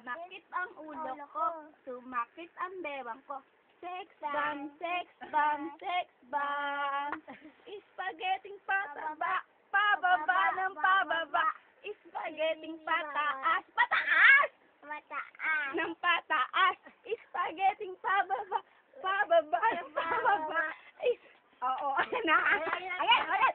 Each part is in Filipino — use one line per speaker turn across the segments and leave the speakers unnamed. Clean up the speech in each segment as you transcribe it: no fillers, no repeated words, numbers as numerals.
Sumakit ang ulo ko. Sumakit ang bewang ko. Sex bomb, sex bomb, sex bomb. Spaghetting pataba, pababa ng pababa. Spaghetting pataas, pataas!
Mataas.
Ng pataas. Spaghetting pababa, pababa ng pababa. Oo, ayan na. Ayan, ulit.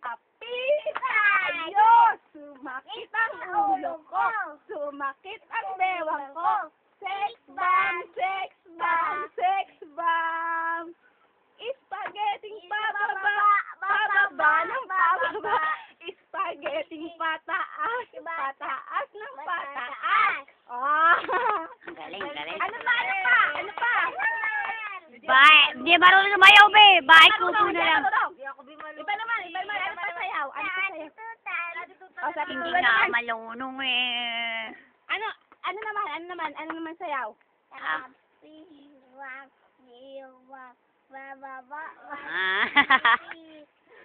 Api tayo! Sumakit ang ulo ko. Sumakit ang bewang ko. Sex bomb, sex bomb, sex bomb. Spaghetting pababa, pababa ng pababa. Spaghetting pataas, pataas ng pataas. Oh.
Galing, galing.
Ano pa, ano pa, ano pa?
Di marunong lumayaw, be. Bakit kuto na lang?
Iba naman, ano pa sayaw? Ano pa sayaw? O, sa
Hindi
iba
nga
naman.
malunong eh.
Ano naman sayaw?
Ah.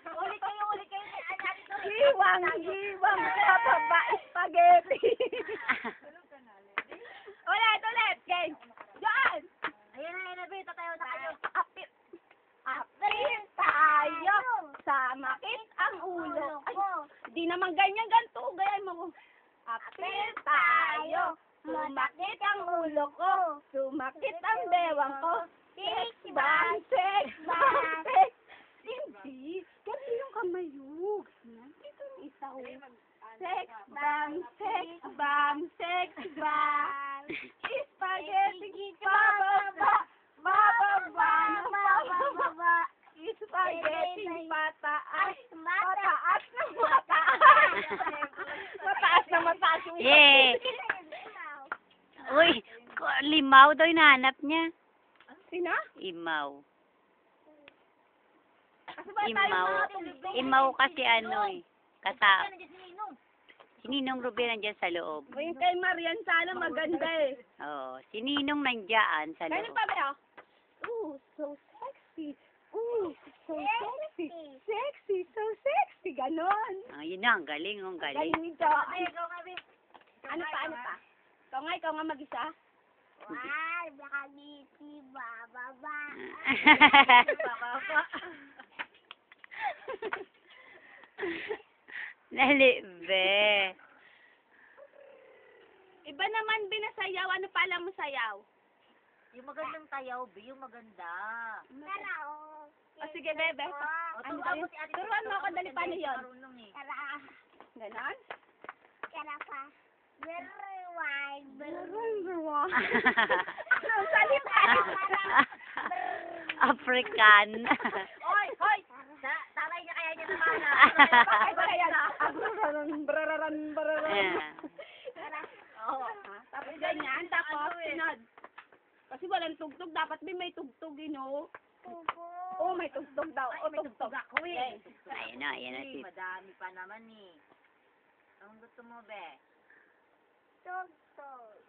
Ulit kayo.
Giwang, pababa, spaghetti. Ulit, game. Diyan!
Ayun na, Bito, tayo na kayo.
Apit tayo. Samakit ang ulo. Ay, di naman ganyan, ganito. Gayan mo. Apit tayo. Sumakit ang ulo ko. Sumakit ang bewang ko. Sex bomb, sex bomb, sex. Hindi. Kasi yung kamayog. Nandito yung isa ko. Sex bomb, sex bomb, sex bomb. Spaghetti pababa, bababa ng bababa. Spaghetti pataas, mataas na mataas. Mataas na mataas yung
Yeah. Uy, limaw daw hinahanap niya.
Sino?
Imaw.
Kasi ba tayo mga tubig?
Imaw kasi ano eh. Si Ninong Ruby nandiyan sa loob.
O yung kay Marian sana maganda eh.
Oo. Si Ninong nandiyan sa
Ganun
loob.
pa ba yun? Ooh, so sexy. Ooh, so sexy. Sexy, so sexy. Ganon.
Ah, yun na, ang galing, ang galing.
Galing nito. Ano pa? Ikaw nga mag-isa?
Nakagiti, bababa.
Bababa.
Dali, be.
Iba naman binasayaw. Ano pa alam mo sayaw?
Yung magandang tayaw, yung maganda. Tara,
O sige, bebe. Ano ba yun? Turuan mo ako, dali paano yun?
Tara.
Ganon?
Tara pa. Very wide.
Anong salita?
African.
Hoy!
Taray niya kaya niya naman.
Bakit ba yan? Brararan.
Yeah.
Oo. Tapos ganyan, tapos sunod. Kasi walang tugtog, dapat may tugtog, you know? Oo, may tugtog daw. O, tugtog ako eh.
Ayun na si...
Madami pa naman eh. Anong gusto mo, be? Tugtog.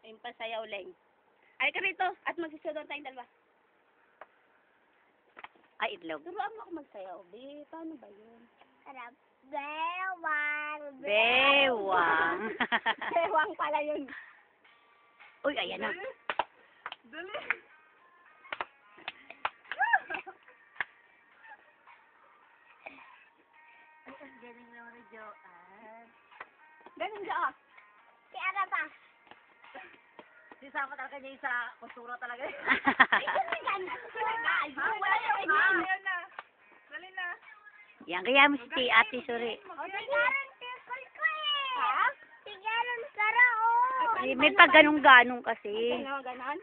Ayun pa sayaw, Leng. Ay ka rito, at magsisunod tayong dalawa.
Ay, itlog.
Turuan mo ako magsayaw, be. Paano ba yun?
Tara. Bewang.
Bewang.
Bewang pala yun.
Uy, ayan na.
Dali.
Ay, ang galing naman ni Joanne.
Ganun siya.
Si Ara pa. Sisama talaga niya sa postura talaga.
Wala yung ganyan. Dali na.
Yan, kaya mo si Ate Suri.
Tigaran tikol ko eh. Ha? Tigaran kara oh.
May pag ganong-ganong kasi.
Ganon?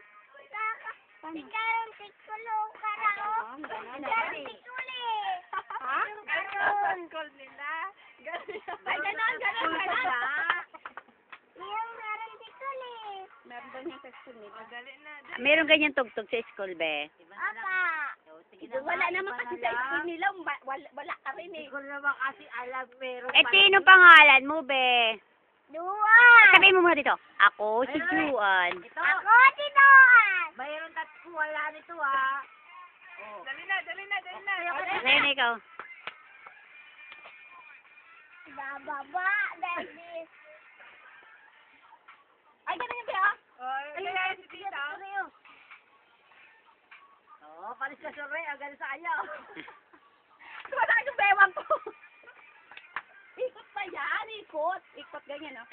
Tigaran tikol oh kara oh. Tigaran tikol eh.
Ha?
Ganon.
Call nila. Ay, ganon.
Yung garan tikol eh.
Meron ba niya sa school nila? Dali na.
Meron ganyan tugtog sa school, be.
Apa.
Wala naman kasi sa school nila. Wala ka rin eh.
Hindi ko naman kasi alam meron
Eh, sino pangalan mo, be?
Duan.
Sabihin mo muna dito. Ako, si Juan.
Ito. Ako si Duan. Mayroon tatlo wala nito ah. Oh.
Dali na.
Ayun, ikaw.
Bababa, baby.
Sorry, agad sa ayaw. Wala yung bewang ko. Ikot pa yan, ikot. Ikot ganyan, oh.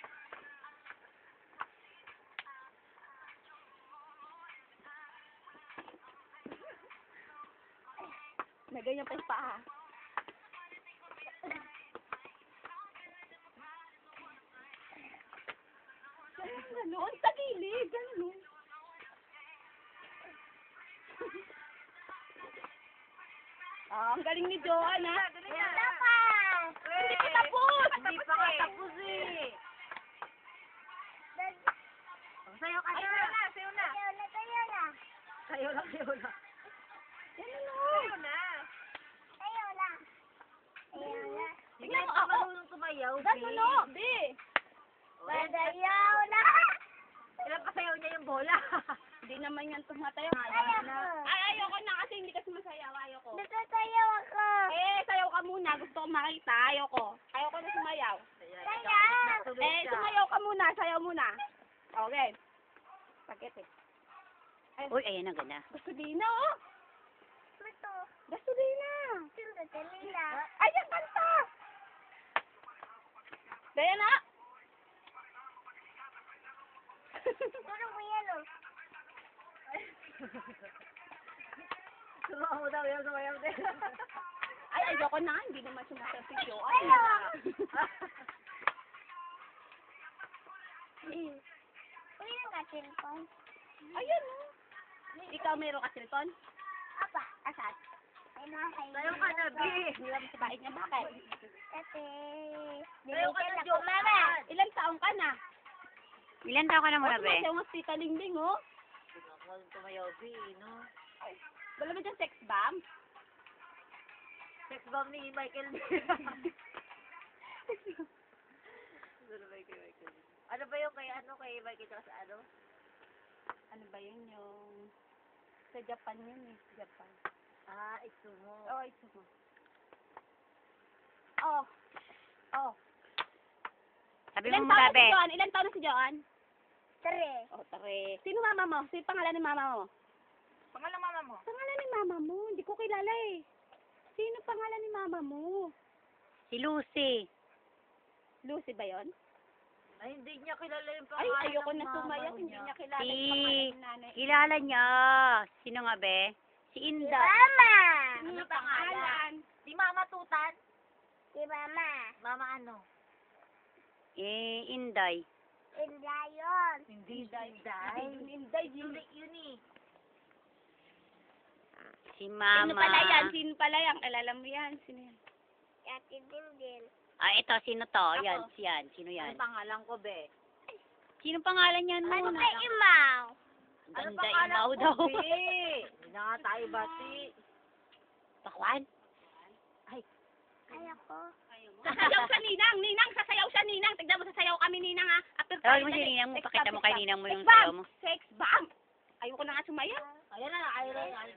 May ganyan pa yung paa. Ganon, sa gilid, ganon. Ah, ang galing ni Joanne, ha?
Wala pa.
Hindi pa tapos!
Hindi pa nga tapos eh.
Sayo ka na! Sayo na!
Tayo na, tayo na.
Sayo na, sayo na. Yan na! Sayo na!
Tayo na. Tayo na.
Tignan mo ako!
Marunong tumayaw,
Ganon, di!
Madayaw na.
Ilang kasayaw niya yung bola. Hindi naman yan tumatayo. Ay, ayoko na kasi hindi kasi masayaw. Ayoko.
Nagsasayaw ako.
Eh, sayaw ka muna. Gusto ko makita. Ayoko. Ayoko na sumayaw.
Sayaw.
Sumayaw ka muna. Sayaw muna. Okay. Pakit eh.
Uy, ayan na, ganda.
Gasolina, oh.
Ito.
Gasolina.
Ito, kanila.
Ayan, kanta. Daya na.
Turo mo yan, oh.
Sumayaw daw yan. Sumayaw din. Ay, ayoko na. Hindi naman sumasayaw si Jo. Ay,
Ayaw. Uy, nakatilpon.
ayun, oh. Ikaw meron ka cellphone?
Apa?
Asan?
Ay, nakakain.
Sayaw ka na, Bi. Hindi lang sa bahay niya. Bakit?
Kasi,
Sayaw ka
binigyan
na,
ako,
Jo.
mama.
Ilang taong ka na?
Ilan taon ka na muna, be?
Sumasayaw nga si Kalingling, oh.
Tumayaw, Bi, no?
Wala ba dyan sex bomb?
Sex bomb ni Michael. Ano ba yung kay Michael tsaka sa ano?
Ano ba yun yung... Sa Japan yun eh. Japan.
Ah, ito mo.
Oh, ito mo. Oh. Oh.
Sabi
Ilan
mo muna,
taon na si
be.
Joan? Ilan taon na si Joan?
Tare.
Oh, tare. Sino mama mo? Sino pangalan ni mama mo?
Pangalan mama mo?
Pangalan ni mama mo? Hindi ko kilala eh. Sino pangalan ni mama mo?
Si Lucy.
Lucy ba yon?
Ay, hindi niya kilala yung
Ay,
pangalan
ayoko
ng
na
mama
sumayaw. Hindi niya kilala
Si...
yung pangalan ng nanay.
Kilala niya. Sino nga, be? Si Inda.
Mama!
Ano pangalan?
Si Mama Tutan? Si Mama. Mama ano?
Inday.
Indayon. Hindi
Inday. Inday.
Yun eh.
Si Mama.
Sino pala yan? Sino pala yan? Alala mo yan? Sino yan?
Ate Dindin.
Ah, ito, sino to?
Ako.
Yan, siyan. Sino yan?
pangalan ko, be?
Sino pangalan yan
Ano
muna?
kay Imaw?
Ganda, imaw daw.
Hindi na nga tayo bati.
Pakwan?
Ay, ako.
Sasayaw sa Ninang! Ninang! Sasayaw sa Ninang! Tignan mo, sasayaw kami Ninang ha! After
Tawag mo si Ninang mo,
Sex
pakita
bomb,
mo kay
sex
Ninang mo
bomb.
yung
Sex bomb!
sayaw mo.
Sex bomb! Ayoko na nga sumayaw.
Ayan na,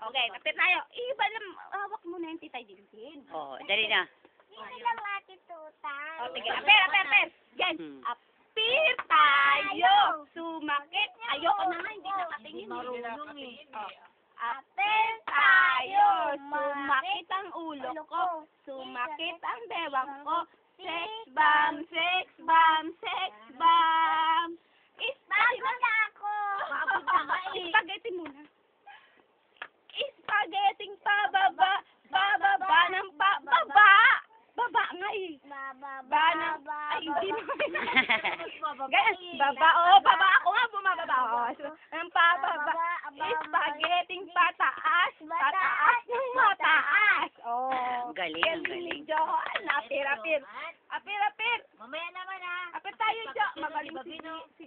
Okay, after tayo. Iba lang, hawak mo na yung titay din.
Oh, dali na.
Hindi lang Ate Tutan.
O, sige. Aper! Yan!
Hmm.
Apir tayo! Sumakit! Ayoko na nga, hindi nakatingin.
Marunong eh.
Apir tayo! Sumakit ang ulo ko. Sumakit ang bewang ko. Sex bomb! Sex bomb! Sex bomb!
Bago na ako.
Spaghetti muna. Spaghetti pababa. Bababa ng baba. Baba nga eh.
Baba,
Ay, hindi naman. Guys, baba. Oh, baba ako nga. Bumababa. Oh, so, ang pababa. Spaghetti pataas. Pataas ng mataas. Oh.
Ang galing, ang galing.
Johan. Apir.
Mamaya naman ah.
Apir tayo, Jo. Magaling si